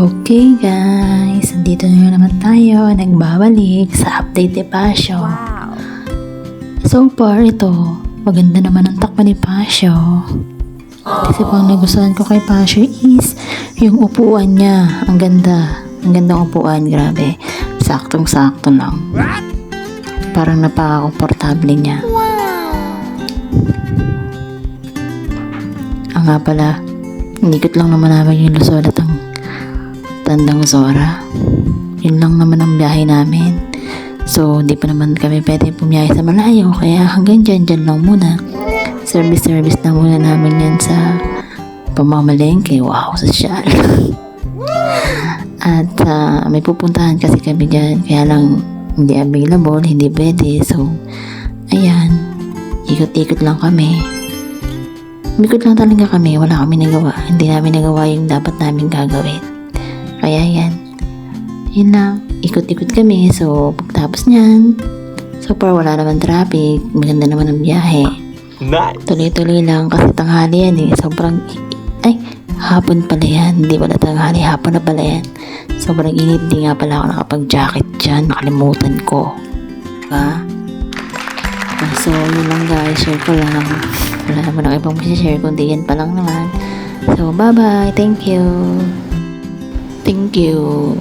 Okay guys, dito na naman tayo, nagbabalik sa update ni Pasyo. So far ito, maganda naman ang takbo ni Pasyo. Kasi po ang nagustuhan ko kay Pasyo is yung upuan niya. Ang ganda, ang gandang upuan, grabe. Saktong sakto lang. Parang napaka-komportable niya. Nga pala, inikot lang naman namin yung Luzon at ang Tandang Zora. Yun lang naman ang biyahe namin. So, di pa naman kami pwede pumiyahe sa malayo. Kaya hanggang dyan lang muna. Service na muna namin yan sa pamamalengke. Wow, sosyal. At may pupuntahan kasi kami dyan. Kaya lang hindi available, hindi pwede. So, ayan. Ikot-ikot lang kami. Umikot lang talaga kami. Wala kami nagawa. Hindi namin nagawa yung dapat namin gagawin. Kaya yan. Yun lang. Ikot-ikot kami. So, pagtapos niyan, so far wala naman traffic. Maganda naman ang biyahe. Nice. Tuloy-tuloy lang kasi tanghali yan eh. Sobrang, hapon pala yan. Hindi pala tanghali. Hapon na pala yan. Sobrang init. Di nga pala ako nakapag-jacket dyan. Nakalimutan ko. Diba? So, yun lang guys. Share ko lang. Wala naman ako ibang share kundi yan pa lang naman. So, bye-bye. Thank you. Thank you.